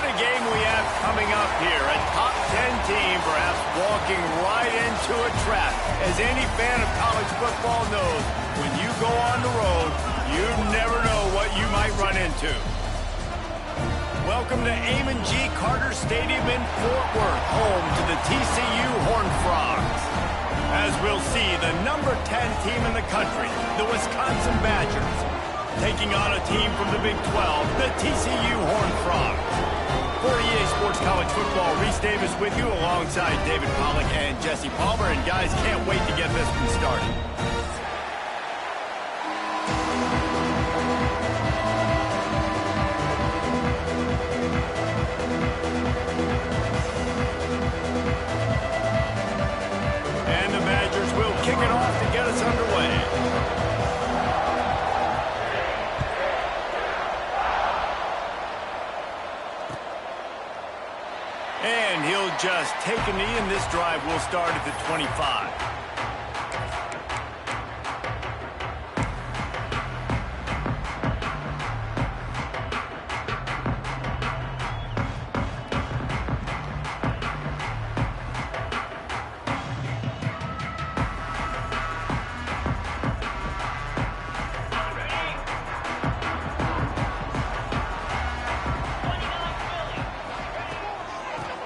What a game we have coming up here. A top 10 team perhaps walking right into a trap. As any fan of college football knows, when you go on the road, you never know what you might run into. Welcome to Amon G. Carter Stadium in Fort Worth, home to the TCU Horned Frogs. As we'll see, the number 10 team in the country, the Wisconsin Badgers, taking on a team from the Big 12, the TCU Horned Frogs. For EA Sports College Football, Reese Davis with you alongside David Pollack and Jesse Palmer. And guys, can't wait to get this one started. And the Badgers will kick it off to get us underway. And he'll just take a knee, and this drive will start at the 25.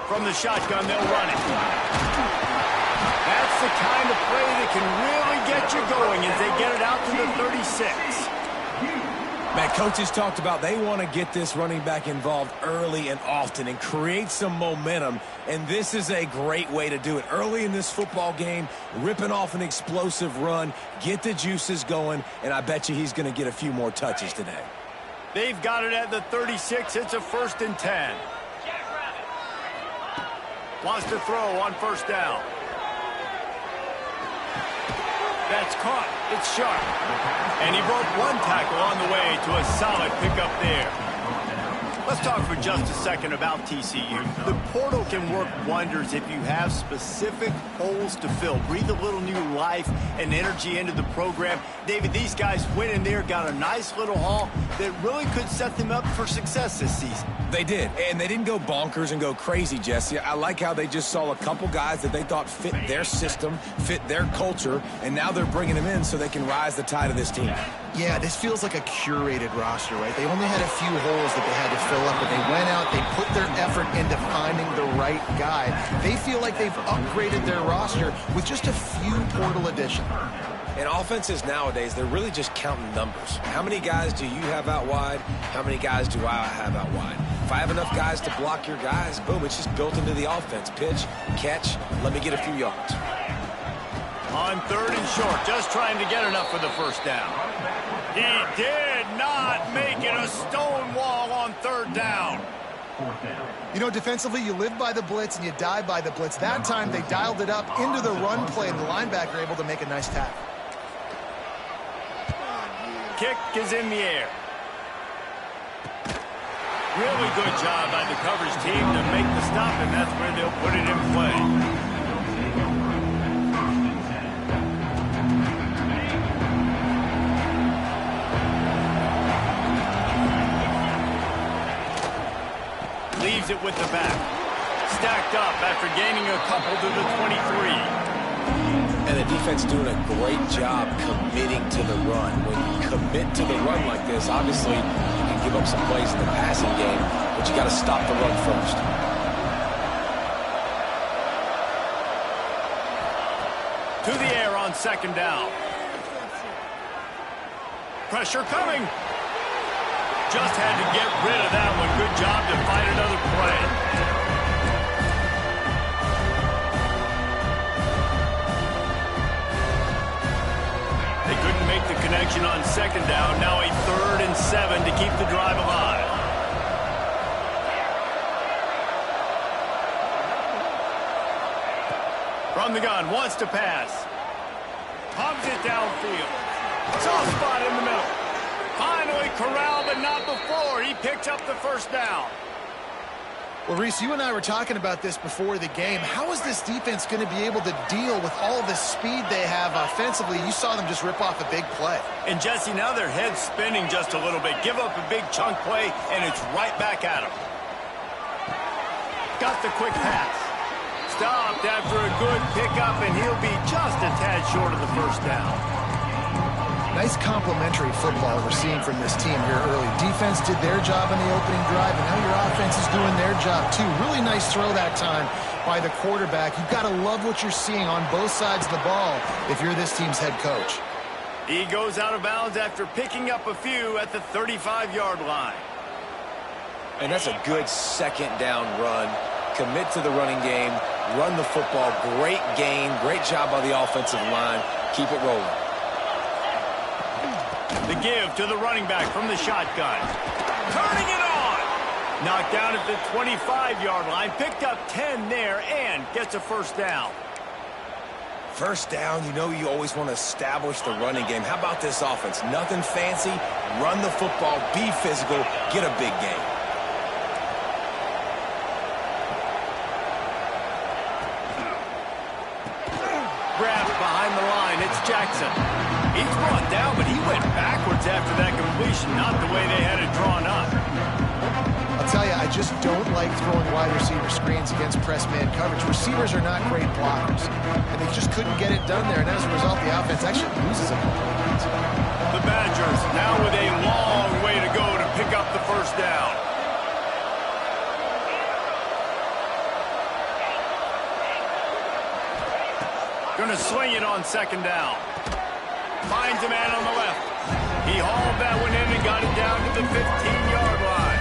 From the shotgun, they'll run it. That's the kind of play that can really get you going as they get it out to the 36. Man, coaches talked about they want to get this running back involved early and often and create some momentum, and this is a great way to do it. Early in this football game, ripping off an explosive run, get the juices going, and I bet you he's going to get a few more touches today. They've got it at the 36. It's a 1st and 10. Wants to throw on 1st down. That's caught. It's sharp. And he broke one tackle on the way to a solid pickup there. Let's talk for just a second about TCU. The portal can work wonders if you have specific holes to fill. Breathe a little new life and energy into the program. David, these guys went in there, got a nice little haul that really could set them up for success this season. They did, and they didn't go bonkers and go crazy, Jesse. I like how they just saw a couple guys that they thought fit their system, fit their culture, and now they're bringing them in so they can rise the tide of this team. Yeah, this feels like a curated roster, right? They only had a few holes that they had to fill up, but they went out, they put their effort into finding the right guy. They feel like they've upgraded their roster with just a few portal additions. And offenses nowadays, they're really just counting numbers. How many guys do you have out wide? How many guys do I have out wide? If I have enough guys to block your guys, boom, it's just built into the offense. Pitch, catch, let me get a few yards. On 3rd and short, just trying to get enough for the 1st down. He did not make it a stone wall on 3rd down. You know, defensively, you live by the blitz and you die by the blitz. That time, they dialed it up into the run play, and the linebacker able to make a nice tackle. Kick is in the air. Really good job by the coverage team to make the stop, and that's where they'll put it in play. Leaves it with the back. Stacked up after gaining a couple to the 23. And the defense doing a great job committing to the run. When you commit to the run like this, obviously you can give up some plays in the passing game, but you got to stop the run first. To the air on 2nd down. Pressure coming. Just had to get rid of that one. Good job to find another play. They couldn't make the connection on 2nd down. Now a 3rd and 7 to keep the drive alive. From the gun, wants to pass. Pumps it downfield. Soft spot in the middle. Finally corralled, but not before. He picks up the 1st down. Well, Reese, you and I were talking about this before the game. How is this defense going to be able to deal with all the speed they have offensively? You saw them just rip off a big play. And, Jesse, now their head's spinning just a little bit. Give up a big chunk play, and it's right back at them. Got the quick pass. Stopped after a good pickup, and he'll be just a tad short of the first down. Nice complementary football we're seeing from this team here early. Defense did their job on the opening drive, and now your offense is doing their job too. Really nice throw that time by the quarterback. You've got to love what you're seeing on both sides of the ball if you're this team's head coach. He goes out of bounds after picking up a few at the 35-yard line. And that's a good second down run. Commit to the running game, run the football. Great gain, great job by the offensive line. Keep it rolling. The give to the running back from the shotgun. Turning it on. Knocked down at the 25-yard line. Picked up 10 there and gets a first down. First down, you know you always want to establish the running game. How about this offense? Nothing fancy. Run the football, be physical, get a big gain. Grabbed behind the line. It's Jackson. He's brought down, but he went backwards after that completion. Not the way they had it drawn up. I'll tell you, I just don't like throwing wide receiver screens against press man coverage. Receivers are not great blockers, and they just couldn't get it done there, and as a result, the offense actually loses a couple of points. The Badgers now with a long way to go to pick up the first down. Going to swing it on second down. Finds a man on the left. He hauled that one in and got it down to the 15-yard line.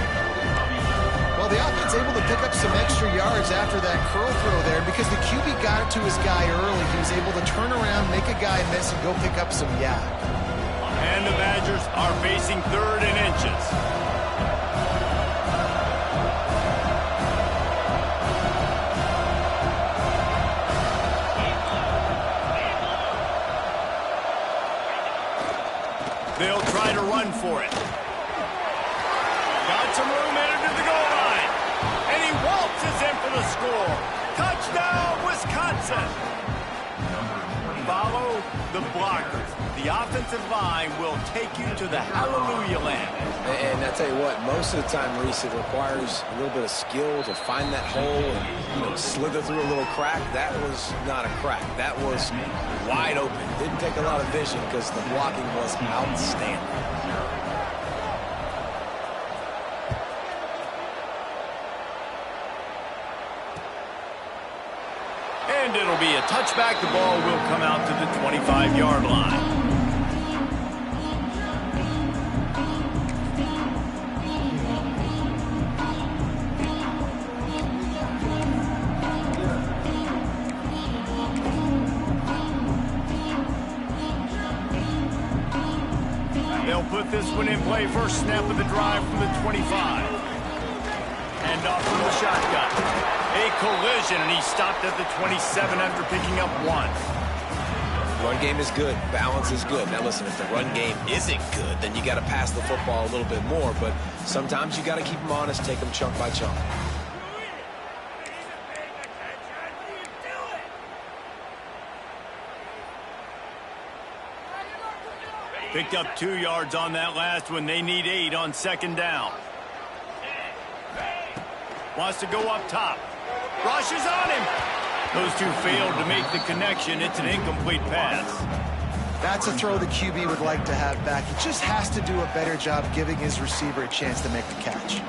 Well, the offense able to pick up some extra yards after that curl throw there because the QB got it to his guy early. He was able to turn around, make a guy miss, and go pick up some yak. And the Badgers are facing 3rd and inches. They'll try to run for it. Got some room headed to the goal line. And he waltzes in for the score. Touchdown, Wisconsin. Follow the blockers. The offensive line will take you to the hallelujah land. And I tell you what, most of the time, Reese, it requires a little bit of skill to find that hole and slither through a little crack. That was not a crack. That was wide open. Didn't take a lot of vision because the blocking was outstanding. And it'll be a touchback. The ball will come out to the 25-yard line. They'll put this one in play. First snap of the drive from the 25. And off from the shotgun. A collision, and he stopped at the 27 after picking up 1. Run game is good. Balance is good. Now listen, if the run game isn't good, then you got to pass the football a little bit more. But sometimes you got to keep them honest, take them chunk by chunk. Picked up 2 yards on that last one. They need 8 on second down. Wants to go up top. Rushes on him. Those two failed to make the connection. It's an incomplete pass. That's a throw the QB would like to have back. He just has to do a better job giving his receiver a chance to make the catch.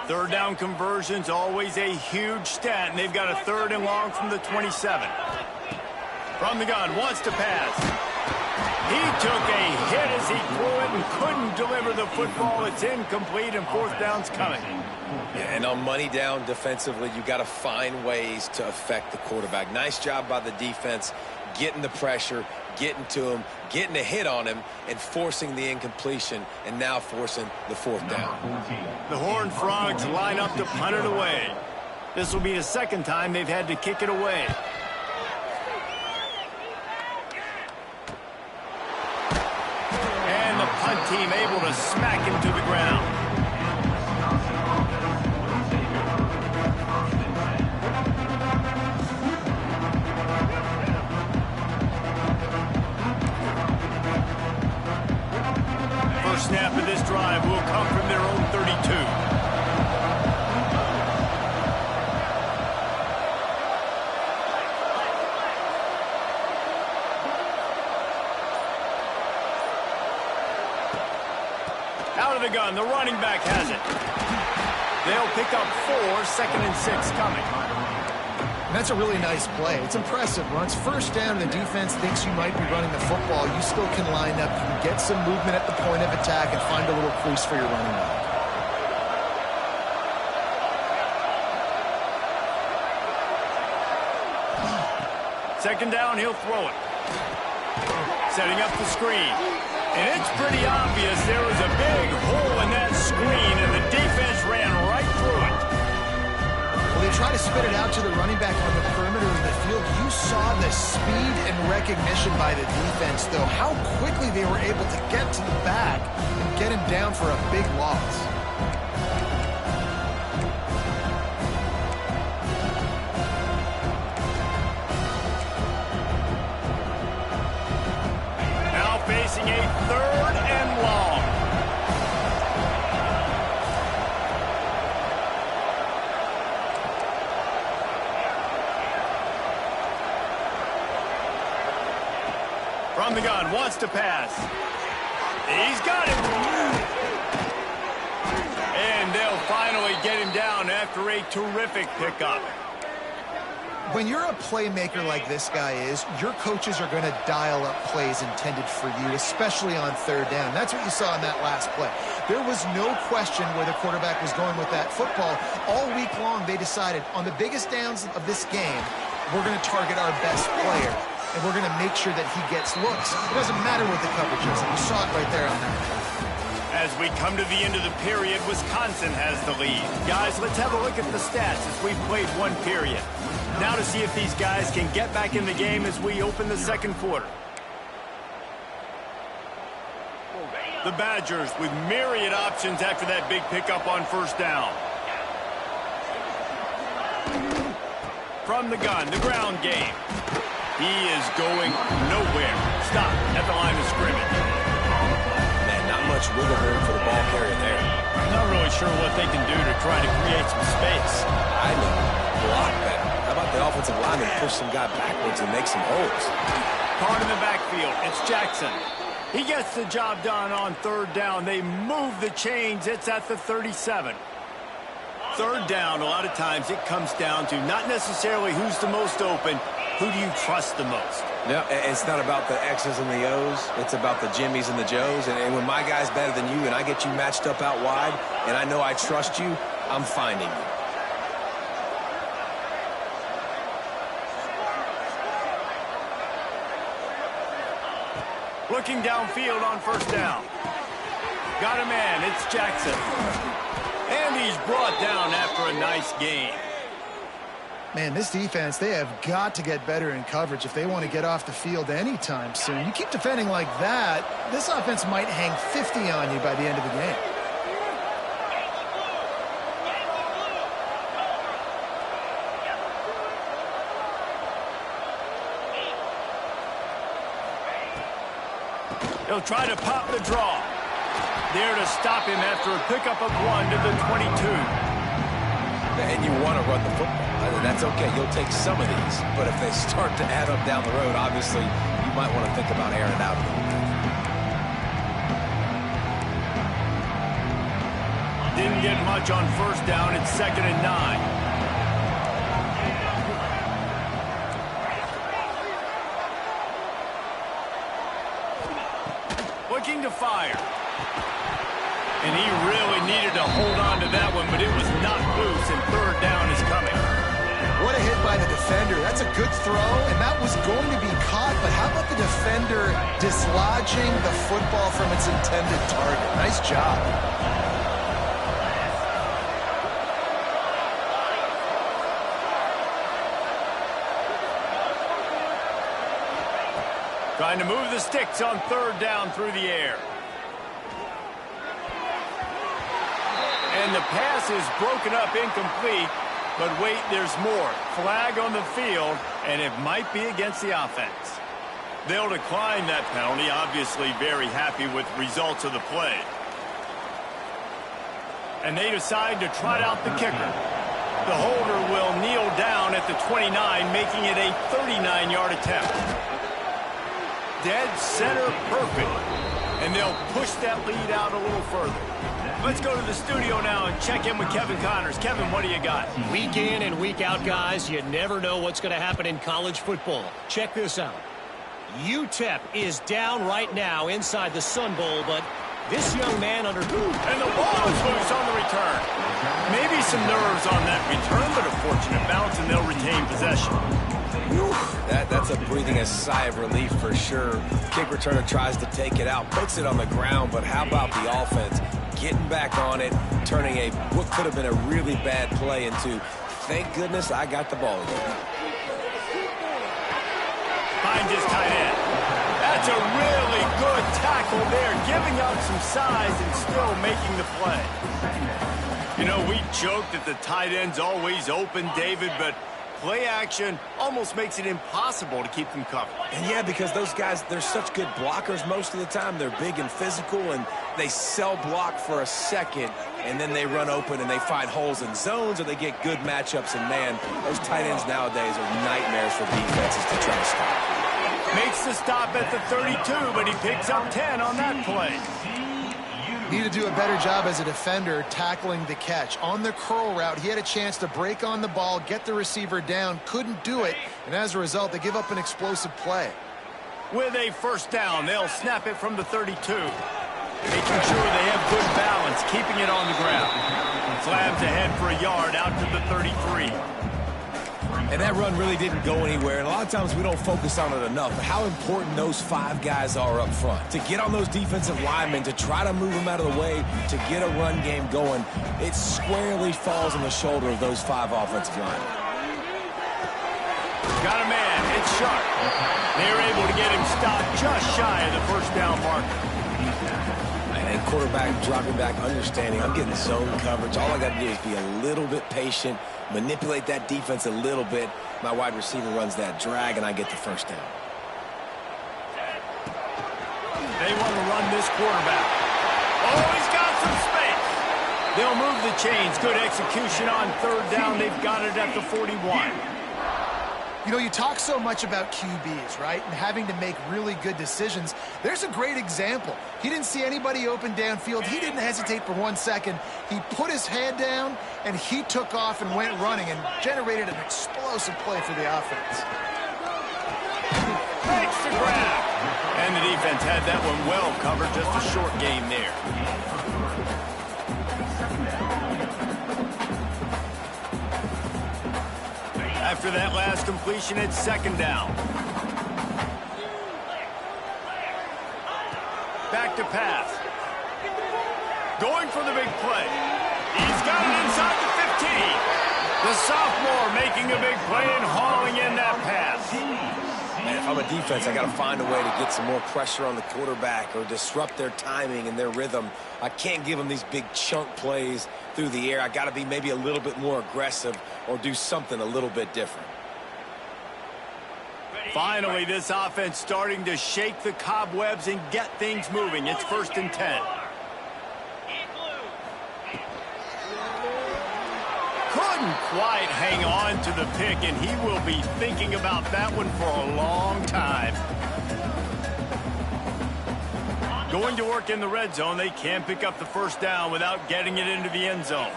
Third down conversions, always a huge stat, and they've got a 3rd and long from the 27. From the gun, wants to pass. He took a hit as he threw it and couldn't deliver the football. It's incomplete, and 4th down's coming. Yeah, and on money down defensively, you got to find ways to affect the quarterback. Nice job by the defense, getting the pressure, getting to him, getting a hit on him, and forcing the incompletion, and now forcing the 4th down. The Horned Frogs line up to punt it away. This will be the 2nd time they've had to kick it away. And the punt team able to smack him to the ground. snap of this drive will come from their own 32. Out of the gun, the running back has it. They'll pick up 4, 2nd and 6 coming. And that's a really nice play. It's impressive. Once first down, the defense thinks you might be running the football. You still can line up. You can get some movement at the point of attack and find a little crease for your running back. Second down, he'll throw it. Setting up the screen. And it's pretty obvious there was a big hole in that screen, and the defense ran right through it. Well, they try to spit it out to the running back on the perimeter of the field. You saw the speed and recognition by the defense, though. How quickly they were able to get to the back and get him down for a big loss. Facing a 3rd and long. From the gun, wants to pass. He's got it. And they'll finally get him down after a terrific pickup. When you're a playmaker like this guy is, your coaches are going to dial up plays intended for you, especially on 3rd down. That's what you saw in that last play. There was no question where the quarterback was going with that football. All week long, they decided on the biggest downs of this game, we're going to target our best player, and we're going to make sure that he gets looks. It doesn't matter what the coverage is. You saw it right there on that play. As we come to the end of the period, Wisconsin has the lead. Guys, let's have a look at the stats as we've played one period. Now to see if these guys can get back in the game as we open the second quarter. The Badgers with myriad options after that big pickup on first down. From the gun, the ground game. He is going nowhere. Stop at the line of scrimmage. Man, not much wiggle room for the ball carrier there. I'm not really sure what they can do to try to create some space. I know. Block better. How about the offensive lineman push some guy backwards and make some holes? Caught in the backfield. It's Jackson. He gets the job done on 3rd down. They move the chains. It's at the 37. 3rd down, a lot of times it comes down to not necessarily who's the most open, who do you trust the most? No, it's not about the X's and the O's. It's about the Jimmies and the Joes. And when my guy's better than you and I get you matched up out wide and I know I trust you, I'm finding you. Looking downfield on first down. Got a man. It's Jackson. And he's brought down after a nice gain. Man, this defense, they have got to get better in coverage if they want to get off the field anytime soon. You keep defending like that, this offense might hang 50 on you by the end of the game. He'll try to pop the draw. There to stop him after a pickup of 1 to the 22. And you want to run the football. That's okay. You'll take some of these. But if they start to add up down the road, obviously, you might want to think about airing it out a little bit. Didn't get much on first down. It's 2nd and 9. Looking to fire. And he really needed to hold on to that one, but it was not loose, and 3rd down is coming. What a hit by the defender. That's a good throw, and that was going to be caught, but how about the defender dislodging the football from its intended target? Nice job. Trying to move the sticks on 3rd down through the air. And the pass is broken up incomplete, but wait, there's more. Flag on the field, and it might be against the offense. They'll decline that penalty, obviously very happy with results of the play. And they decide to trot out the kicker. The holder will kneel down at the 29, making it a 39-yard attempt. Dead center perfect. And they'll push that lead out a little further. Let's go to the studio now and check in with Kevin Connors. Kevin, what do you got? Week in and week out, guys, you never know what's going to happen in college football. Check this out. UTEP is down right now inside the Sun Bowl, but this young man under... And the ball is loose on the return. Maybe some nerves on that return, but a fortunate bounce, and they'll retain possession. That's a breathing a sigh of relief for sure. Kick returner tries to take it out, puts it on the ground, but how about the offense getting back on it, turning what could have been a really bad play into, thank goodness I got the ball again. Finds his tight end. That's a really good tackle there, giving up some size and still making the play. You know, we joke that the tight end's always open, David, but play action almost makes it impossible to keep them covered. And yeah, because those guys, they're such good blockers most of the time. They're big and physical, and they sell block for a second, and then they run open and they find holes in zones, or they get good matchups. And man, those tight ends nowadays are nightmares for defenses to try to stop. Makes the stop at the 32, but he picks up 10 on that play. Need to do a better job as a defender tackling the catch. On the curl route, he had a chance to break on the ball, get the receiver down, couldn't do it, and as a result, they give up an explosive play. With a first down, they'll snap it from the 32. Making sure they have good balance, keeping it on the ground. Slabs ahead for a yard out to the 33. And that run really didn't go anywhere, and a lot of times we don't focus on it enough, but how important those five guys are up front. To get on those defensive linemen, to try to move them out of the way, to get a run game going, it squarely falls on the shoulder of those five offensive linemen. Got a man, it's Sharp. They're able to get him stopped just shy of the first down marker. And quarterback dropping back, understanding I'm getting zone coverage. All I got to do is be a little bit patient, manipulate that defense a little bit. My wide receiver runs that drag, and I get the first down. They want to run this quarterback. Oh, he's got some space. They'll move the chains. Good execution on third down. They've got it at the 41. You know, you talk so much about QBs, right, and having to make really good decisions. There's a great example. He didn't see anybody open downfield. He didn't hesitate for 1 second. He put his head down, and he took off and went running and generated an explosive play for the offense. Makes the grab. And the defense had that one well covered. Just a short game there. After that last completion, it's second down. Back to pass. Going for the big play. He's got it inside the 15. The sophomore making a big play and hauling in that pass. Man, if I'm a defense, I got to find a way to get some more pressure on the quarterback or disrupt their timing and their rhythm. I can't give them these big chunk plays through the air. I got to be maybe a little bit more aggressive or do something a little bit different. Finally, this offense starting to shake the cobwebs and get things moving. It's 1st and 10. Couldn't quite hang on to the pick, and he will be thinking about that one for a long time. Going to work in the red zone, they can pick up the first down without getting it into the end zone.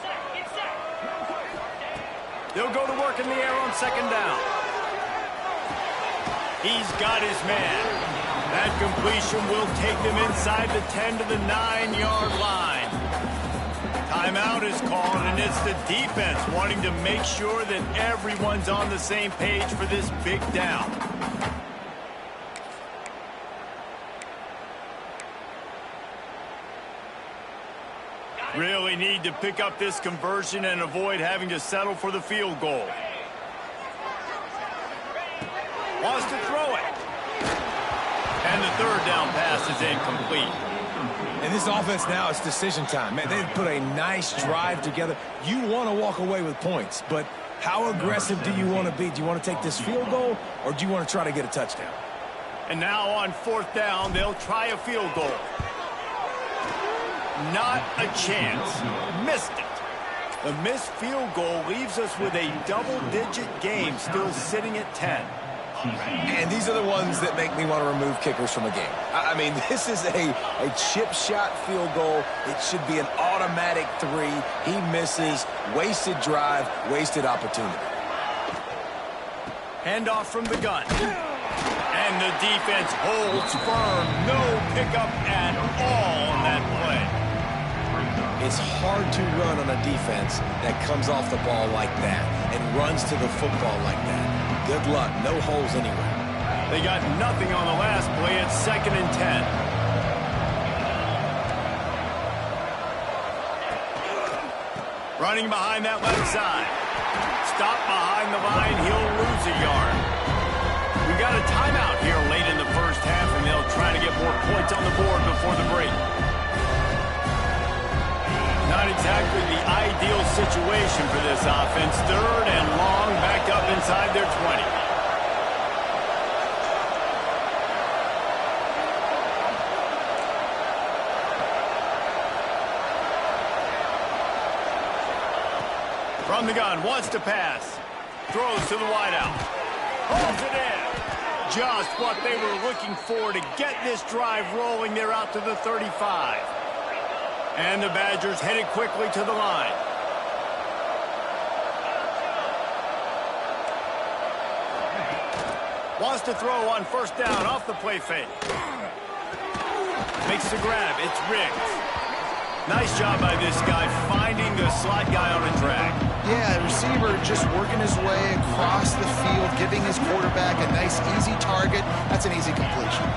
They'll go to work in the air on second down. He's got his man. That completion will take them inside the 10 to the 9-yard line. Timeout is called, and it's the defense wanting to make sure that everyone's on the same page for this big down. Really need to pick up this conversion and avoid having to settle for the field goal. Wants to throw it. And the third down pass is incomplete. And this offense now, it's decision time. Man, they've put a nice drive together. You want to walk away with points, but how aggressive do you want to be? Do you want to take this field goal, or do you want to try to get a touchdown? And now on 4th down, they'll try a field goal. Not a chance. Missed it. The missed field goal leaves us with a double-digit game still sitting at 10. And these are the ones that make me want to remove kickers from a game. I mean, this is a chip shot field goal. It should be an automatic 3. He misses. Wasted drive, wasted opportunity. Handoff from the gun. And the defense holds firm. No pickup at all on that play. It's hard to run on a defense that comes off the ball like that and runs to the football like that. Good luck. No holes anywhere. They got nothing on the last play. It's 2nd and 10. Running behind that left side. Stop behind the line. He'll lose a yard. We got a timeout here late in the first half, and they'll try to get more points on the board before the break. Not exactly the ideal situation for this offense. 3rd and long, back up inside their 20. From the gun, wants to pass. Throws to the wideout. Holds it in. Just what they were looking for to get this drive rolling. They're out to the 35. And the Badgers headed quickly to the line. Wants to throw on 1st down off the play fake. Makes the grab. It's Riggs. Nice job by this guy finding the slot guy on a drag. Yeah, the receiver just working his way across the field, giving his quarterback a nice, easy target. That's an easy completion.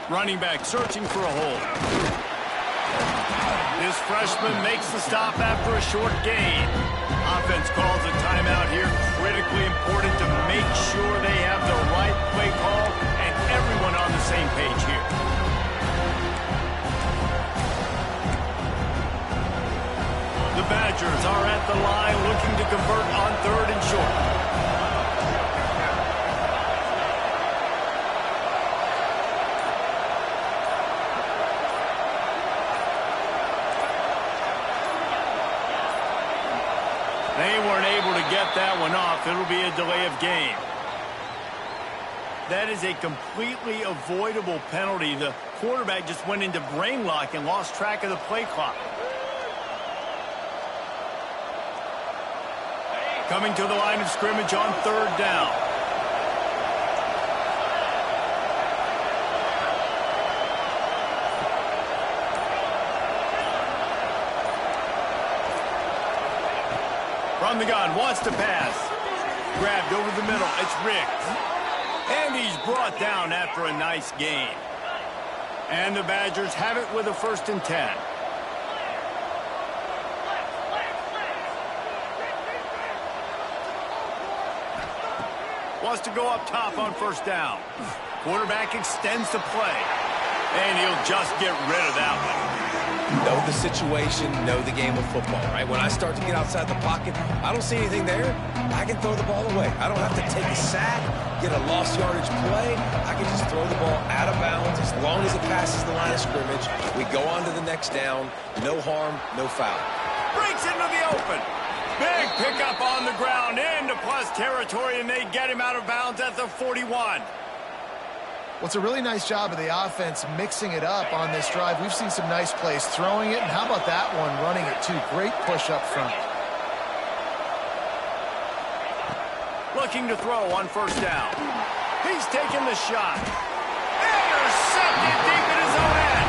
Running back searching for a hole. This freshman makes the stop after a short gain. Offense calls a timeout here. Critically important to make sure they have the right play call and everyone on the same page here. The Badgers are at the line looking to convert on 3rd and short. They weren't able to get that one off. It'll be a delay of game. That is a completely avoidable penalty. The quarterback just went into brain lock and lost track of the play clock. Coming to the line of scrimmage on 3rd down. From the gun, wants to pass. Grabbed over the middle, it's Riggs. And he's brought down after a nice gain. And the Badgers have it with a 1st and 10. Wants to go up top on 1st down. Quarterback extends the play. And he'll just get rid of that one. Know the situation, know the game of football, right? When I start to get outside the pocket, I don't see anything there, I can throw the ball away. I don't have to take a sack, get a lost yardage play. I can just throw the ball out of bounds as long as it passes the line of scrimmage. We go on to the next down. No harm, no foul. Breaks into the open. Big pickup on the ground into plus territory, and they get him out of bounds at the 41. Well, it's a really nice job of the offense mixing it up on this drive. We've seen some nice plays throwing it, and how about that one running it too? Great push up front. Looking to throw on 1st down. He's taking the shot. Intercepted deep in his own end.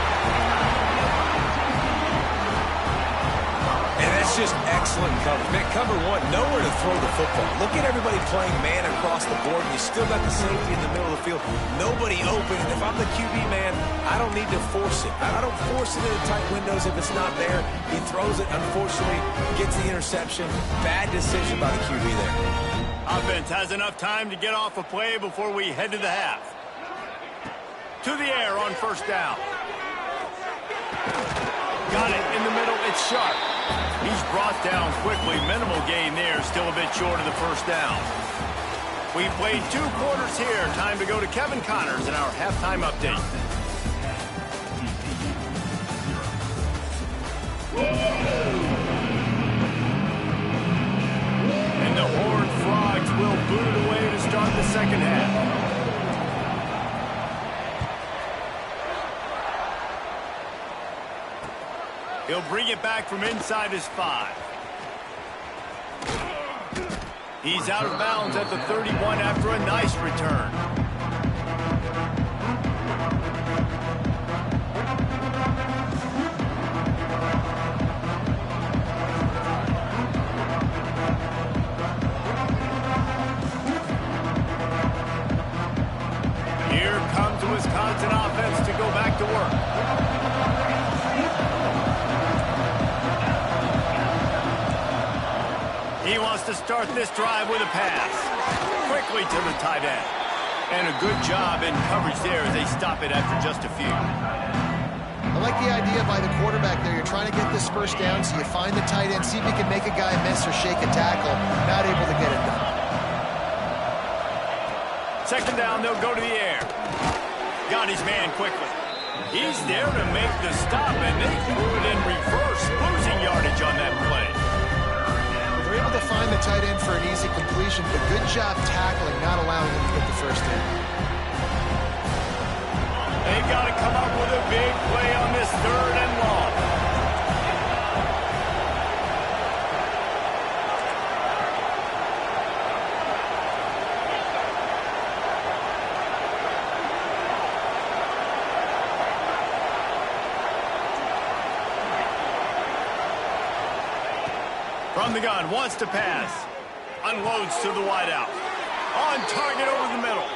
And that's just excellent coverage. Man, cover one, nowhere to throw the football. Look at everybody playing man across the board, and you still got the safety in the middle of the field. Nobody open. And if I'm the QB man, I don't need to force it. I don't force it into tight windows if it's not there. He throws it, unfortunately, gets the interception. Bad decision by the QB there. Offense has enough time to get off a play before we head to the half. To the air on 1st down. Got it in the middle. It's Sharp. He's brought down quickly. Minimal gain there. Still a bit short of the 1st down. We've played 2 quarters here. Time to go to Kevin Connors in our halftime update. And the Horned Frogs will boot it away to start the second half. He'll bring it back from inside his 5. He's out of bounds at the 31 after a nice return. Here comes the Wisconsin offense to go back to work. He wants to start this drive with a pass. Quickly to the tight end. And a good job in coverage there as they stop it after just a few. I like the idea by the quarterback there. You're trying to get this first down, so you find the tight end, see if he can make a guy miss or shake a tackle. Not able to get it done. Second down, they'll go to the air. Got his man quickly. He's there to make the stop, and they threw it in reverse, losing yardage on that play. They're able to find the tight end for an easy completion, but good job tackling, not allowing him to get the first down. They've got to come up with a big play on this 3rd and long. From the gun, wants to pass. Unloads to the wideout. On target over the middle.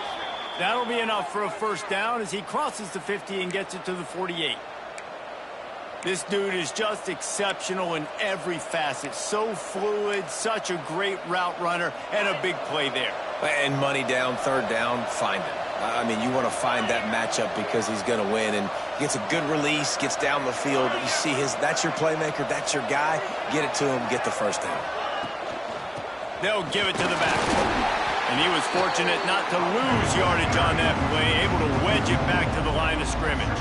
That'll be enough for a first down as he crosses the 50 and gets it to the 48. This dude is just exceptional in every facet. So fluid, such a great route runner, and a big play there. And money down, 3rd down, find him. I mean, you want to find that matchup because he's going to win. And gets a good release, gets down the field. You see that's your playmaker, that's your guy. Get it to him, get the first down. They'll give it to the back. And he was fortunate not to lose yardage on that play, able to wedge it back to the line of scrimmage.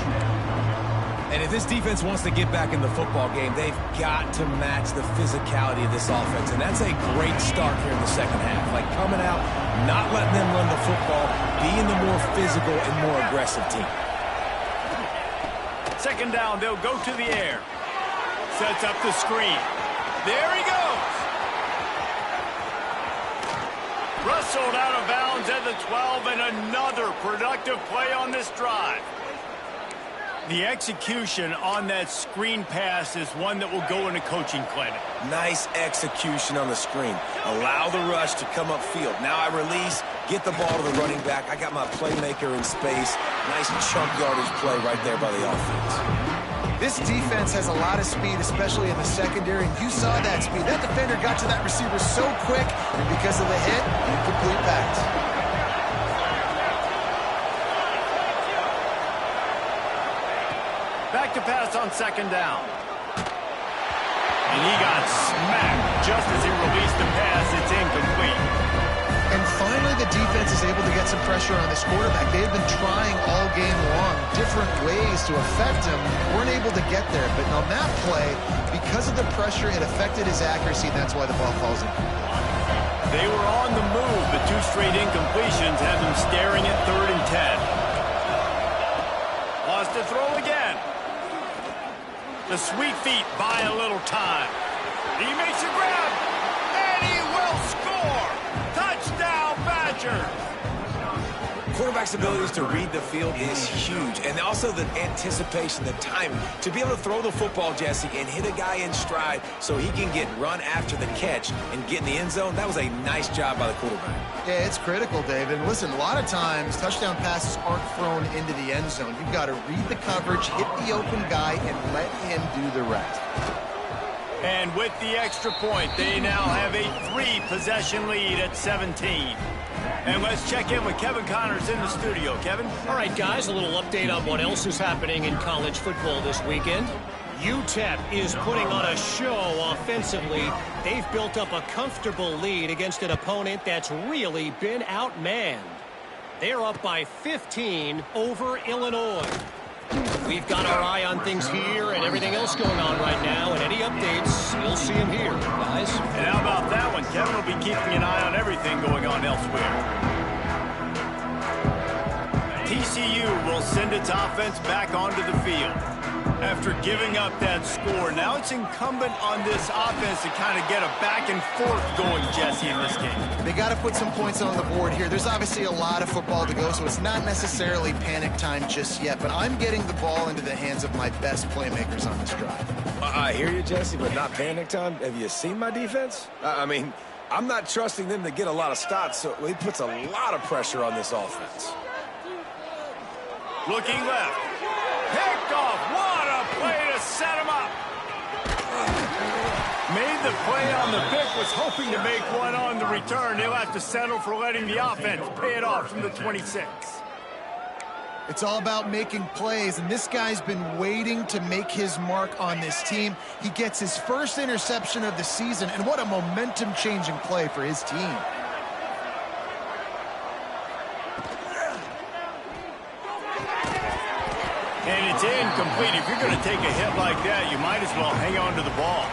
And if this defense wants to get back in the football game, they've got to match the physicality of this offense. And that's a great start here in the second half. Like coming out, not letting them run the football, being the more physical and more aggressive team. Second down, they'll go to the air. Sets up the screen. There he goes. Rustled out of bounds at the 12, and another productive play on this drive. The execution on that screen pass is one that will go in a coaching clinic. Nice execution on the screen. Allow the rush to come upfield. Now I release, get the ball to the running back. I got my playmaker in space. Nice chunk yardage play right there by the offense. This defense has a lot of speed, especially in the secondary. You saw that speed. That defender got to that receiver so quick, and because of the hit, incomplete pass. Back to pass on second down. And he got smacked just as he released the pass. It's incomplete. And finally, the defense is able to get some pressure on this quarterback. They've been trying all game long different ways to affect him. Weren't able to get there. But on that play, because of the pressure, it affected his accuracy, and that's why the ball falls in. They were on the move. The 2 straight incompletions have them staring at 3rd and 10. Lost to throw again. The sweet feet buy a little time. He makes a grab, and he will score. Touchdown, Badgers. Quarterback's abilities to read the field is huge. And also the anticipation, the timing. To be able to throw the football, Jesse, and hit a guy in stride so he can get run after the catch and get in the end zone, that was a nice job by the quarterback. Yeah, it's critical, David. And listen, a lot of times touchdown passes aren't thrown into the end zone. You've got to read the coverage, hit the open guy, and let him do the rest. And with the extra point, they now have a 3-possession lead at 17. And let's check in with Kevin Connors in the studio. Kevin? All right, guys, a little update on what else is happening in college football this weekend. UTEP is putting on a show offensively. They've built up a comfortable lead against an opponent that's really been outmanned. They're up by 15 over Illinois. We've got our eye on things here and everything else going on right now, and any updates, you'll see them here, guys. And how about that one? Kevin will be keeping an eye on everything going on elsewhere. TCU will send its offense back onto the field. After giving up that score, now it's incumbent on this offense to kind of get a back and forth going, Jesse, in this game. They got to put some points on the board here. There's obviously a lot of football to go, so it's not necessarily panic time just yet, but I'm getting the ball into the hands of my best playmakers on this drive. I hear you, Jesse, but not panic time. Have you seen my defense? I mean, I'm not trusting them to get a lot of stops, so he puts a lot of pressure on this offense. Looking left. Picked off. What a play to set him up. Made the play on the pick, was hoping to make one on the return. He'll have to settle for letting the offense pay it off from the 26. It's all about making plays, and this guy's been waiting to make his mark on this team. He gets his first interception of the season, and what a momentum-changing play for his team. And it's incomplete. If you're going to take a hit like that, you might as well hang on to the ball.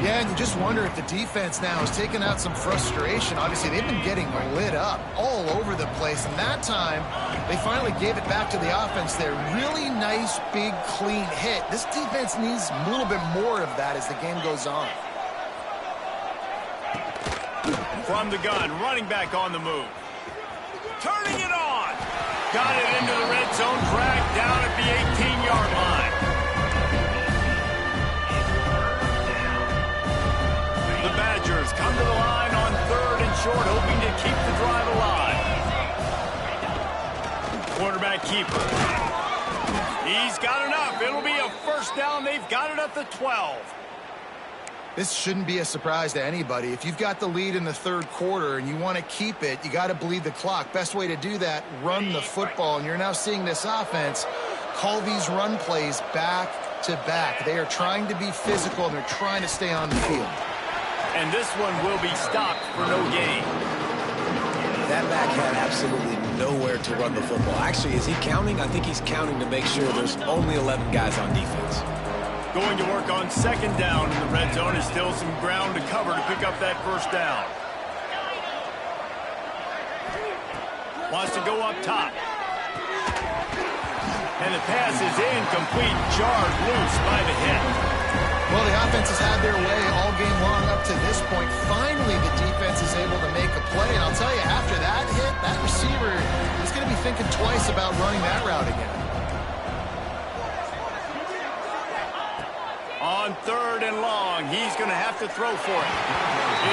Yeah, and you just wonder if the defense now is taking out some frustration. Obviously, they've been getting lit up all over the place, and that time, they finally gave it back to the offense there. Really nice, big, clean hit. This defense needs a little bit more of that as the game goes on. From the gun, running back on the move. Turning it on. Got it into the red zone, dragged down at the 18-yard line. The Badgers come to the line on 3rd and short, hoping to keep the drive alive. Quarterback keeper. He's got enough. It'll be a first down. They've got it at the 12. This shouldn't be a surprise to anybody. If you've got the lead in the 3rd quarter and you want to keep it, you got to bleed the clock. Best way to do that, run the football. And you're now seeing this offense call these run plays back to back. They are trying to be physical, and they're trying to stay on the field. And this one will be stopped for no gain. That back had absolutely nowhere to run the football. Actually, is he counting? I think he's counting to make sure there's only 11 guys on defense. Going to work on 2nd down in the red zone. Is still some ground to cover to pick up that first down. Wants to go up top. And the pass is incomplete, jarred loose by the hit. Well, the offense has had their way all game long up to this point. Finally, the defense is able to make a play. And I'll tell you, after that hit, that receiver is going to be thinking twice about running that route again. On 3rd and long, he's going to have to throw for it.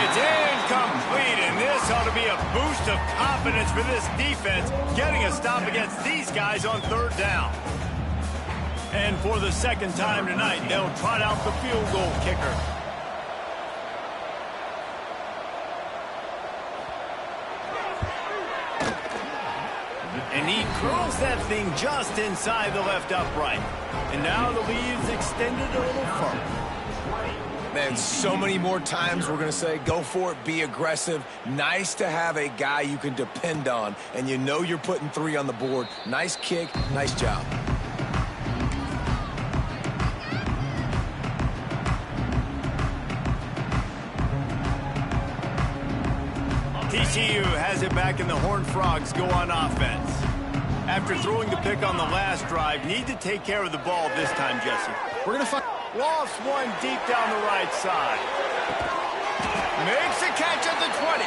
It's incomplete, and this ought to be a boost of confidence for this defense, getting a stop against these guys on 3rd down. And for the 2nd time tonight, they'll trot out the field goal kicker. And he curls that thing just inside the left upright. And now the lead is extended a little further. Man, so many more times we're going to say, go for it, be aggressive. Nice to have a guy you can depend on, and you know you're putting 3 on the board. Nice kick, nice job. TCU has it back, and the Horned Frogs go on offense. After throwing the pick on the last drive, need to take care of the ball this time, Jesse. We're going to find... Lost one deep down the right side. Makes a catch at the 20.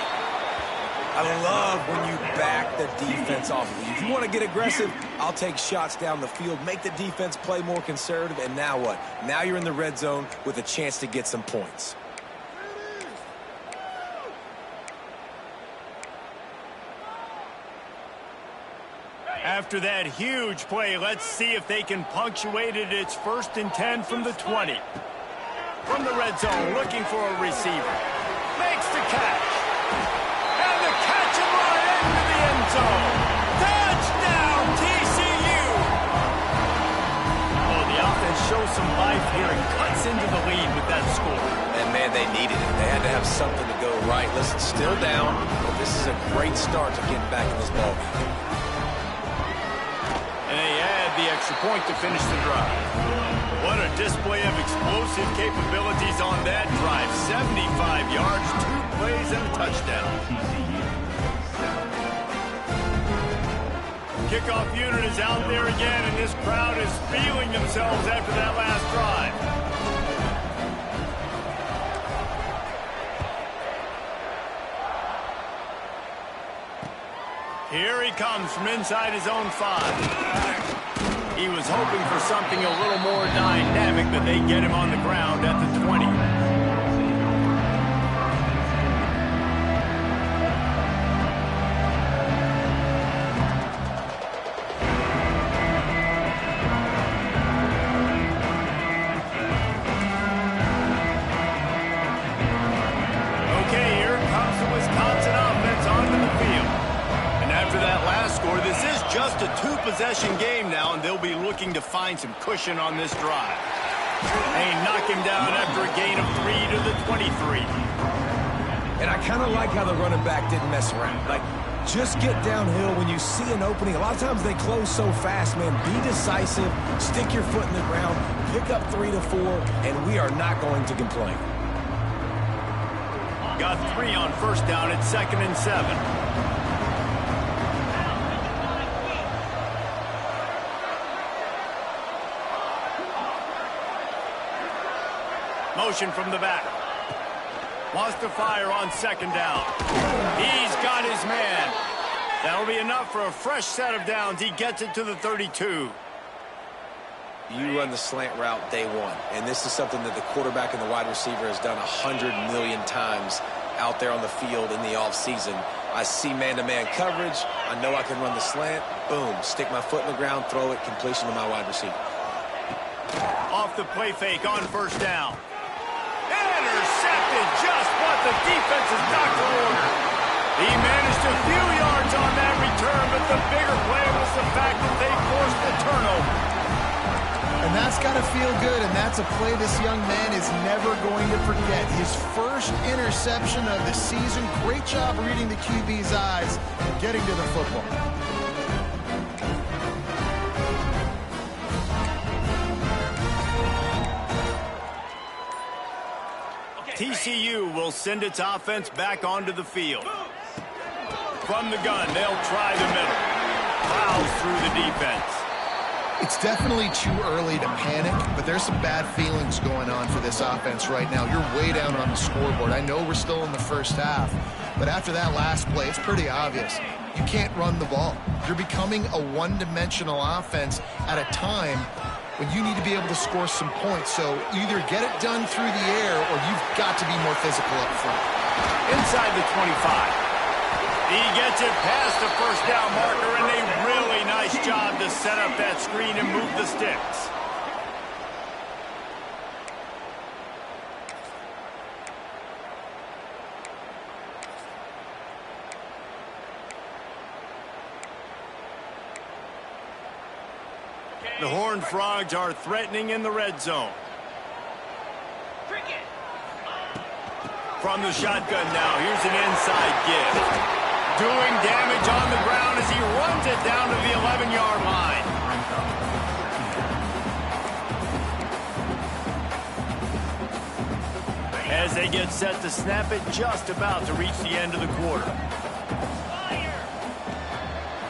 I love when you back the defense off of you. If you want to get aggressive, I'll take shots down the field, make the defense play more conservative, and now what? Now you're in the red zone with a chance to get some points. After that huge play, let's see if they can punctuate it. It's 1st and 10 from the 20. From the red zone, looking for a receiver. Makes the catch. And the catch and run into the end zone. Touchdown, TCU! Oh, the offense shows some life here. needed it. They had to have something to go right. Listen, still down, but this is a great start to getting back in this ball game. And they add the extra point to finish the drive. What a display of explosive capabilities on that drive. 75 yards, 2 plays, and a touchdown. Kickoff unit is out there again, and this crowd is feeling themselves after that last drive. Here he comes from inside his own 5. He was hoping for something a little more dynamic, but they get him on the ground at the 20. Okay, here comes the Wisconsin offense onto the field. And after that last score, this is just a 2-possession game now, and they'll be looking to find some cushion on this drive. They knock him down after a gain of 3 to the 23. And I kind of like how the running back didn't mess around. Like, just get downhill when you see an opening. A lot of times they close so fast, man. Be decisive, stick your foot in the ground, pick up 3 to 4, and we are not going to complain. Got 3 on first down at 2nd and 7. Motion from the back. Wants to fire on 2nd down. He's got his man. That'll be enough for a fresh set of downs. He gets it to the 32. You run the slant route day one, and this is something that the quarterback and the wide receiver has done 100 million times out there on the field in the offseason. I see man-to-man coverage. I know I can run the slant. Boom, stick my foot in the ground, throw it, completion to my wide receiver. Off the play fake on first down. Intercepted, just what the defense's doctor ordered. He managed a few yards on that return, but the bigger play was the fact that they forced the turnover. And that's got to feel good, and that's a play this young man is never going to forget. His first interception of the season. Great job reading the QB's eyes and getting to the football. TCU will send its offense back onto the field. From the gun, they'll try the middle. Plows through the defense. It's definitely too early to panic, but there's some bad feelings going on for this offense right now. You're way down on the scoreboard. I know we're still in the first half, but after that last play, it's pretty obvious. You can't run the ball. You're becoming a one-dimensional offense at a time when you need to be able to score some points. So either get it done through the air or you've got to be more physical up front. Inside the 25. He gets it past the first down marker, and a really nice job to set up that screen and move the sticks. The Horned Frogs are threatening in the red zone. From the shotgun now, here's an inside give. Doing damage on the ground as he runs it down to the 11-yard line. As they get set to snap it, just about to reach the end of the quarter.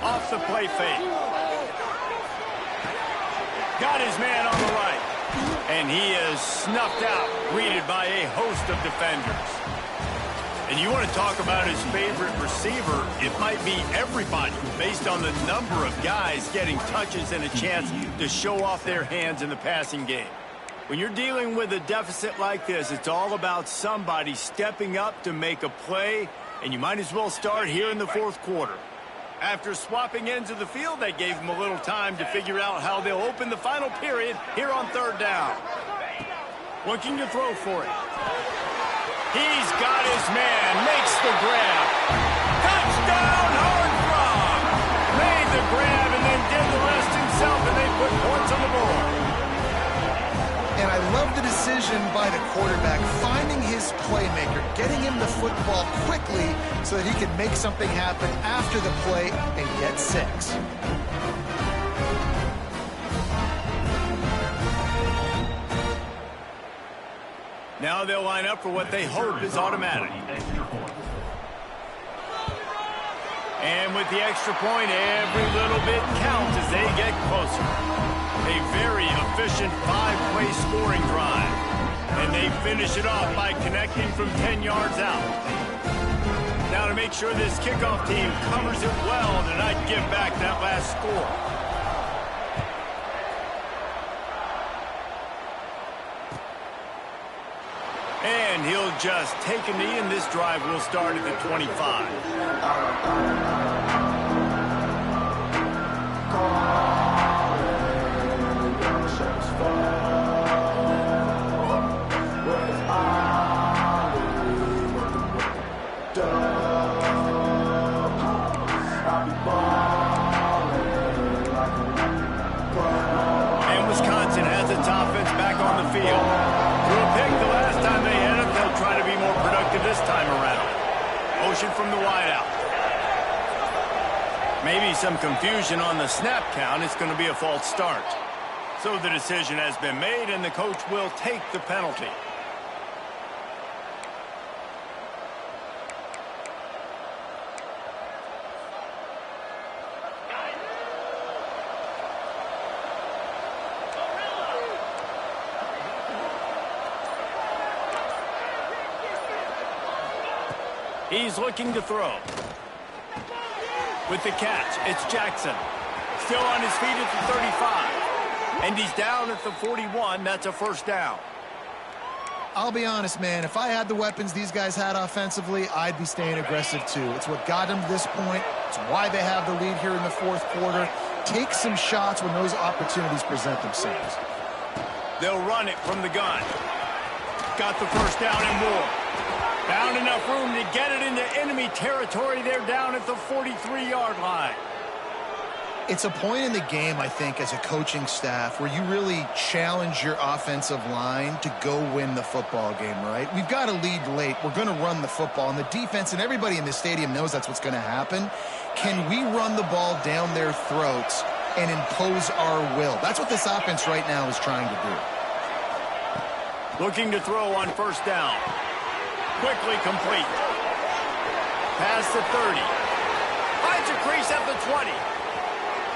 Off the play fake. Got his man on the right. And he is snuffed out, greeted by a host of defenders. And you want to talk about his favorite receiver, it might be everybody, based on the number of guys getting touches and a chance to show off their hands in the passing game. When you're dealing with a deficit like this, it's all about somebody stepping up to make a play, and you might as well start here in the fourth quarter. After swapping ends of the field, they gave him a little time to figure out how they'll open the final period here on third down. Looking to throw for it. He's got his man, makes the grab. Touchdown, Horned Frog! Made the grab and then did the rest himself, and they put points on the board. And I love the decision by the quarterback, finding his playmaker, getting him the football quickly so that he can make something happen after the play and get 6. Now they'll line up for what they hope is automatic. And with the extra point, every little bit counts as they get closer. A very efficient 5-play scoring drive. And they finish it off by connecting from 10 yards out. Now to make sure this kickoff team covers it well to not give back that last score. And he'll just take a knee, and this drive will start at the 25. And Wisconsin has its offense back on the field. Threw a pick the last time they had it. They'll try to be more productive this time around. Motion from the wideout. Maybe some confusion on the snap count. It's going to be a false start. So the decision has been made, and the coach will take the penalty. He's looking to throw. With the catch, it's Jackson. Still on his feet at the 35. And he's down at the 41. That's a first down. I'll be honest, man. If I had the weapons these guys had offensively, I'd be staying aggressive too. It's what got them to this point. It's why they have the lead here in the fourth quarter. Take some shots when those opportunities present themselves. They'll run it from the gun. Got the first down and more. Found enough room to get it into enemy territory. They're down at the 43-yard line. It's a point in the game, I think, as a coaching staff where you really challenge your offensive line to go win the football game, right? We've got to lead late. We're going to run the football. And the defense and everybody in the stadium knows that's what's going to happen. Can we run the ball down their throats and impose our will? That's what this offense right now is trying to do. Looking to throw on first down. Quickly complete. Past the 30. Finds a crease at the 20.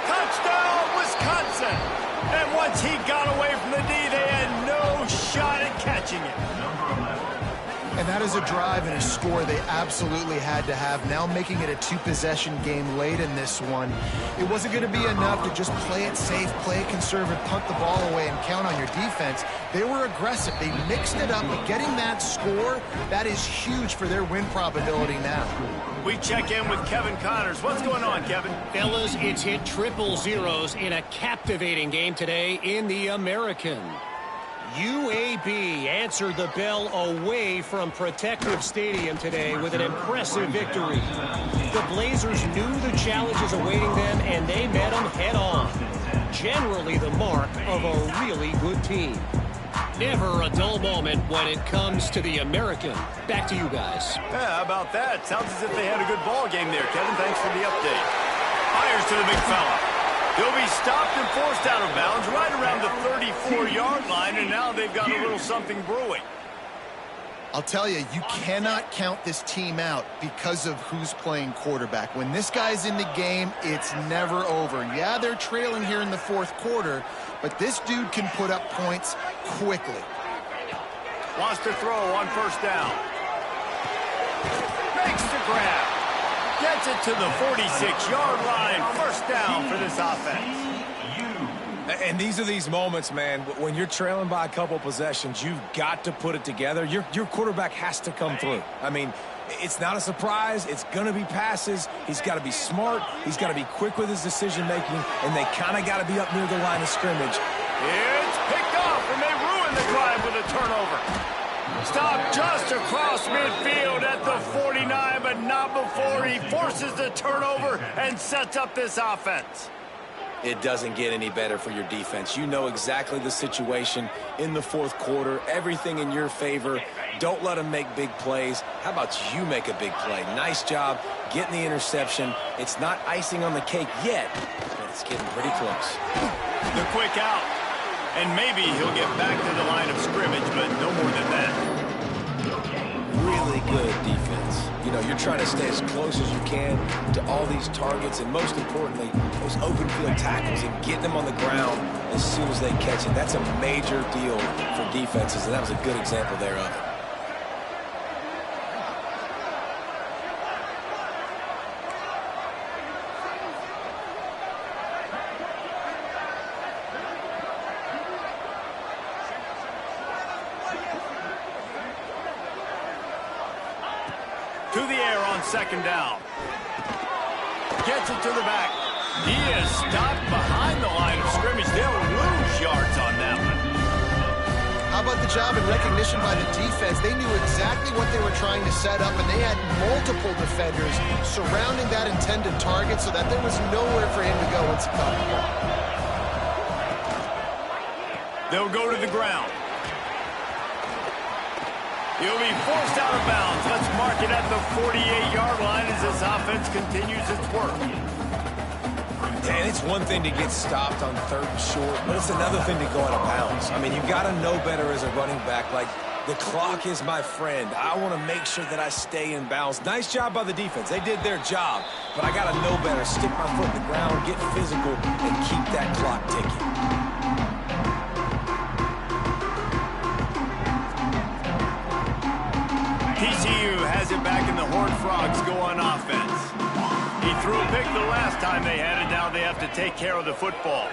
Touchdown, Wisconsin! And once he got away from the D, they had no shot at catching it. And that is a drive and a score they absolutely had to have. Now making it a 2-possession game late in this one. It wasn't going to be enough to just play it safe, play it conservative, punt the ball away, and count on your defense. They were aggressive. They mixed it up, but getting that score, that is huge for their win probability now. We check in with Kevin Connors. What's going on, Kevin? Fellas, it's hit triple zeros in a captivating game today in the American. UAB answered the bell away from Protective Stadium today with an impressive victory. The Blazers knew the challenges awaiting them, and they met them head-on. Generally the mark of a really good team. Never a dull moment when it comes to the American. Back to you guys. Yeah, how about that? Sounds as if they had a good ball game there, Kevin. Thanks for the update. Fires to the big fella. He'll be stopped and forced out of bounds right around the 34-yard line, and now they've got a little something brewing. I'll tell you, you cannot count this team out because of who's playing quarterback. When this guy's in the game, it's never over. Yeah, they're trailing here in the fourth quarter, but this dude can put up points quickly. Wants to throw on first down. Makes the grab. Gets it to the 46-yard line. First down for this offense. And these are these moments, man, when you're trailing by a couple possessions, you've got to put it together. Your quarterback has to come through. I mean, it's not a surprise. It's going to be passes. He's got to be smart. He's got to be quick with his decision-making, and they kind of got to be up near the line of scrimmage. It's picked off, and they ruin the drive with a turnover. Stopped just across midfield at the 49, but not before he forces the turnover and sets up this offense. It doesn't get any better for your defense. You know exactly the situation in the fourth quarter, everything in your favor. Don't let them make big plays. How about you make a big play? Nice job getting the interception. It's not icing on the cake yet, but it's getting pretty close. The quick out. And maybe he'll get back to the line of scrimmage, but no more than that. Really good defense. You know, you're trying to stay as close as you can to all these targets, and most importantly, those open field tackles and getting them on the ground as soon as they catch it. That's a major deal for defenses, and that was a good example there of it. To the air on second down. Gets it to the back. He is stopped behind the line of scrimmage. They'll lose yards on that one. How about the job and recognition by the defense? They knew exactly what they were trying to set up, and they had multiple defenders surrounding that intended target so that there was nowhere for him to go once he caught the ball. They'll go to the ground. He'll be forced out of bounds. Let's mark it at the 48-yard line as this offense continues its work. And it's one thing to get stopped on third and short, but it's another thing to go out of bounds. I mean, you've got to know better as a running back. Like, the clock is my friend. I want to make sure that I stay in bounds. Nice job by the defense. They did their job, but I got to know better. Stick my foot in the ground, get physical, and keep that clock ticking. TCU has it back, and the Horned Frogs go on offense. He threw a pick the last time they had it. Now they have to take care of the football.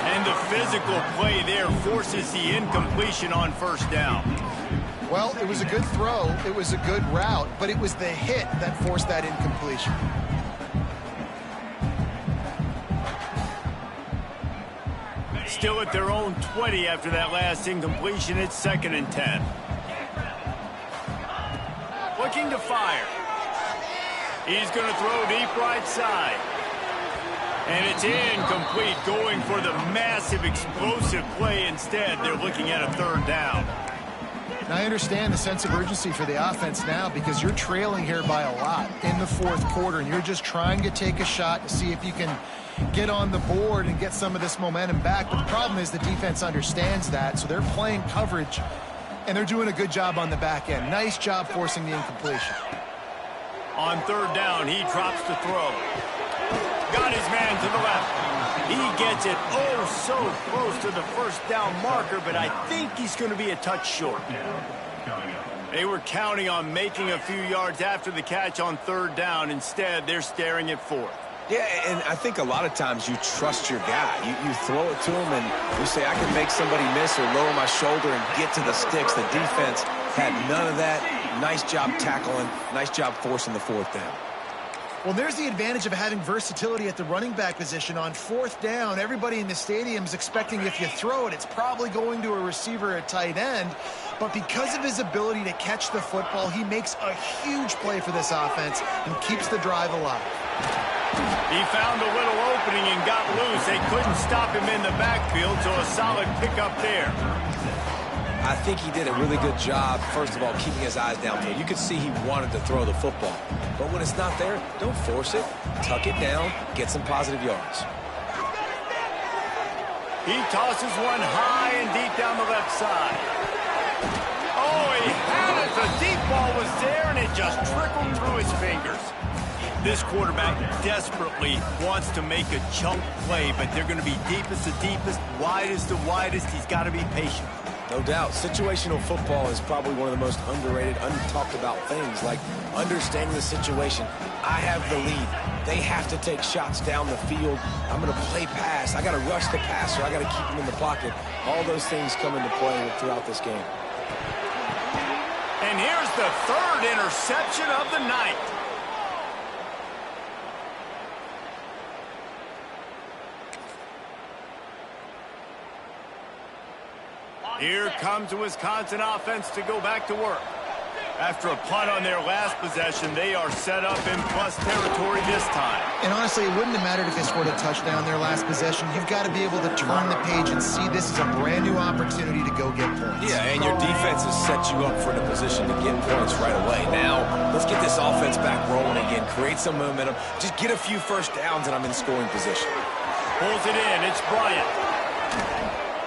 And the physical play there forces the incompletion on first down. Well, it was a good throw. It was a good route, but it was the hit that forced that incompletion. Still at their own 20 after that last incompletion. It's 2nd and 10. Looking to fire. He's going to throw deep right side. And it's incomplete, going for the massive explosive play instead. They're looking at a 3rd down. Now, I understand the sense of urgency for the offense now because you're trailing here by a lot in the fourth quarter, and you're just trying to take a shot to see if you can get on the board and get some of this momentum back. But the problem is the defense understands that, so they're playing coverage, and they're doing a good job on the back end. Nice job forcing the incompletion. On 3rd down, he drops to throw. Got his man to the left. He gets it so close to the 1st down marker, but I think he's going to be a touch short. They were counting on making a few yards after the catch on 3rd down. Instead, they're staring at 4th. Yeah, and I think a lot of times you trust your guy. You throw it to him and you say, I can make somebody miss or lower my shoulder and get to the sticks. The defense had none of that. Nice job tackling. Nice job forcing the 4th down. Well, there's the advantage of having versatility at the running back position. On 4th down, everybody in the stadium is expecting if you throw it, it's probably going to a receiver at tight end. But because of his ability to catch the football, he makes a huge play for this offense and keeps the drive alive. He found a little opening and got loose. They couldn't stop him in the backfield, so a solid pickup there. I think he did a really good job, first of all, keeping his eyes downfield. You could see he wanted to throw the football. But when it's not there, don't force it. Tuck it down, get some positive yards. He tosses one high and deep down the left side. Oh, he had it. The deep ball was there, and it just trickled through his fingers. This quarterback desperately wants to make a chunk play, but they're going to be deepest to deepest, widest to widest. He's got to be patient. No doubt. Situational football is probably one of the most underrated, untalked about things, like understanding the situation. I have the lead. They have to take shots down the field. I'm going to play pass. I got to rush the passer. I got to keep him in the pocket. All those things come into play throughout this game. And here's the 3rd interception of the night. Here comes the Wisconsin offense to go back to work. After a punt on their last possession, they are set up in plus territory this time. And honestly, it wouldn't have mattered if they scored a touchdown their last possession. You've got to be able to turn the page and see this as a brand new opportunity to go get points. Yeah, and your defense has set you up for a position to get points right away. Now, let's get this offense back rolling again, create some momentum, just get a few first downs, and I'm in scoring position. Pulls it in. It's Bryant.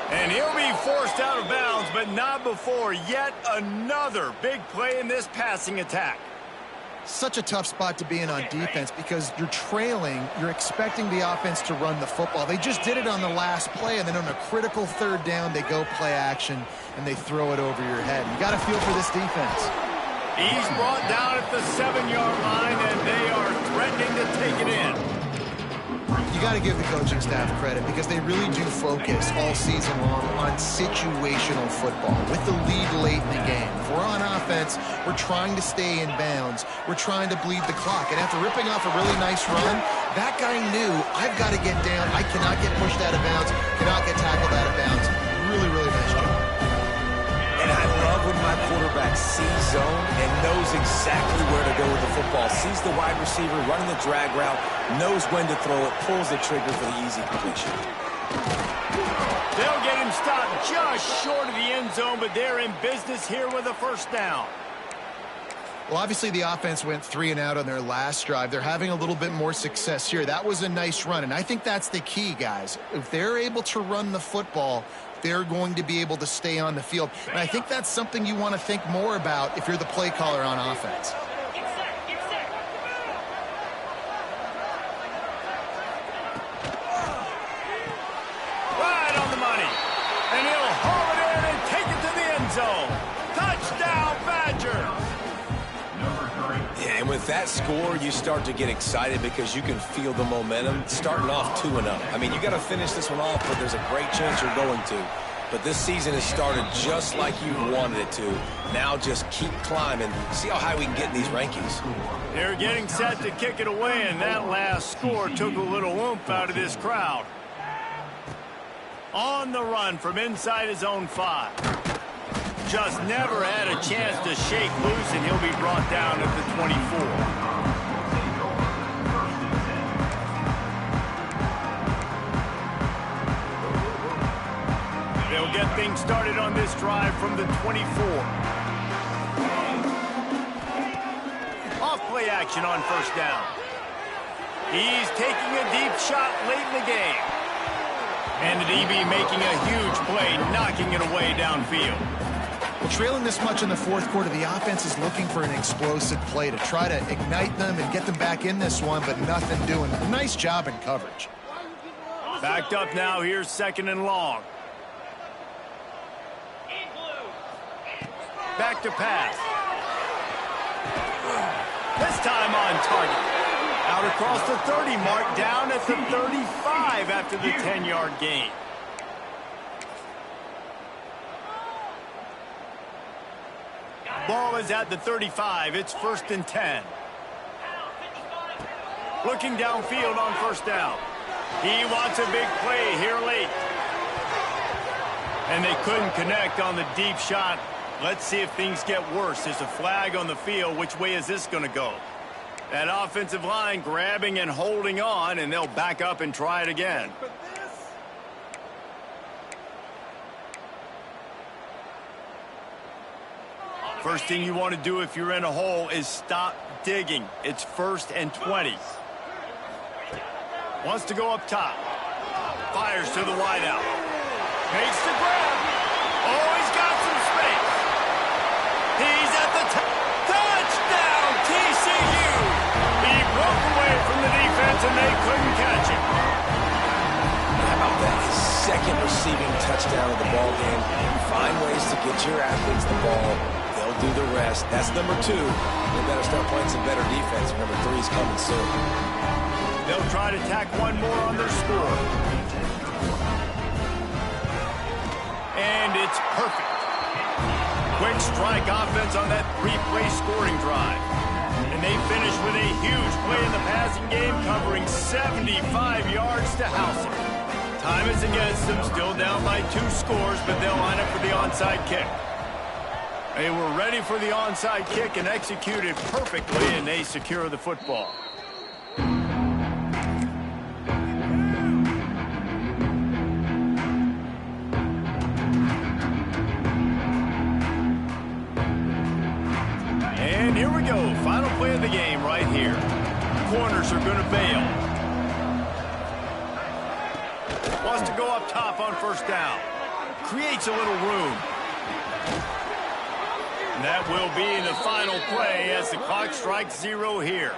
And he'll be forced out of bounds, but not before yet another big play in this passing attack. Such a tough spot to be in on defense because you're trailing, you're expecting the offense to run the football. They just did it on the last play, and then on a critical third down, they go play action, and they throw it over your head. You got to feel for this defense. He's brought down at the 7-yard line, and they are threatening to take it in. You got to give the coaching staff credit because they really do focus all season long on situational football with the lead late in the game. If we're on offense, we're trying to stay in bounds. We're trying to bleed the clock. And after ripping off a really nice run, that guy knew, I've got to get down. I cannot get pushed out of bounds, cannot get tackled out of bounds. Really, really nice job. And I love when my quarterback sees zone and knows exactly where to go with the football. Sees the wide receiver running the drag route, knows when to throw it, pulls the trigger for the easy completion. They'll get him stopped just short of the end zone, but they're in business here with a first down. Well, obviously the offense went 3 and out on their last drive. They're having a little bit more success here. That was a nice run, and I think that's the key, guys. If they're able to run the football, they're going to be able to stay on the field. And I think that's something you want to think more about if you're the play caller on offense. Right on the money. And he'll haul it in and take it to the end zone. Touchdown, Badgers. Yeah, and with that score, you start to get excited because you can feel the momentum starting off 2-0. I mean, you got to finish this one off, but there's a great chance you're going to. But this season has started just like you wanted it to. Now just keep climbing. See how high we can get in these rankings. They're getting set to kick it away, and that last score took a little oomph out of this crowd. On the run from inside his own 5. Just never had a chance to shake loose, and he'll be brought down at the 24. They'll get things started on this drive from the 24. Off play action on first down. He's taking a deep shot late in the game. And the DB making a huge play, knocking it away downfield. Well, trailing this much in the fourth quarter, the offense is looking for an explosive play to try to ignite them and get them back in this one, but nothing doing. Nice job in coverage. Backed up now, here's 2nd and long. Back to pass. This time on target. Out across the 30 mark, down at the 35 after the 10-yard gain. Ball is at the 35. It's 1st and 10. Looking downfield on first down. He wants a big play here late. And they couldn't connect on the deep shot. Let's see if things get worse. There's a flag on the field. Which way is this going to go? That offensive line grabbing and holding on, and they'll back up and try it again. First thing you want to do if you're in a hole is stop digging. It's 1st and 20. Wants to go up top. Fires to the wideout. Makes the grab. Oh, he's got some space. He's at the touchdown, TCU. He broke away from the defense, and they couldn't catch him. How about that? His 2nd receiving touchdown of the ball game. Find ways to get your athletes the ball. They'll do the rest. That's number 2. They better start playing some better defense. Number 3 is coming soon. They'll try to tack one more on their score. And it's perfect. Quick strike offense on that 3-play scoring drive. And they finish with a huge play in the passing game, covering 75 yards to house it. Time is against them, still down by 2 scores, but they'll line up for the onside kick. They were ready for the onside kick and executed perfectly, and they secure the football. And here we go. Final play of the game right here. Corners are going to bail. Wants to go up top on first down. Creates a little room. And that will be the final play as the clock strikes 0 here.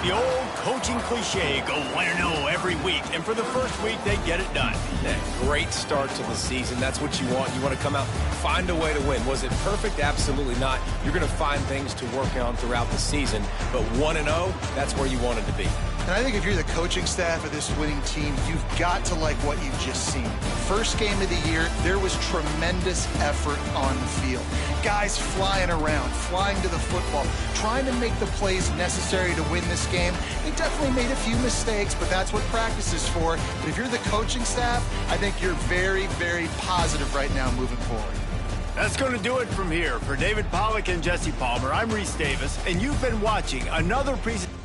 The old coaching cliche, go 1-0 every week. And for the first week, they get it done. Yeah, great start to the season. That's what you want. You want to come out, find a way to win. Was it perfect? Absolutely not. You're going to find things to work on throughout the season. But 1-0, that's where you wanted to be. And I think if you're the coaching staff of this winning team, you've got to like what you've just seen. First game of the year, there was tremendous effort on the field. Guys flying around, flying to the football, trying to make the plays necessary to win this game. They definitely made a few mistakes, but that's what practice is for. But if you're the coaching staff, I think you're very, very positive right now moving forward. That's going to do it from here. For David Pollack and Jesse Palmer, I'm Reese Davis, and you've been watching another presentation.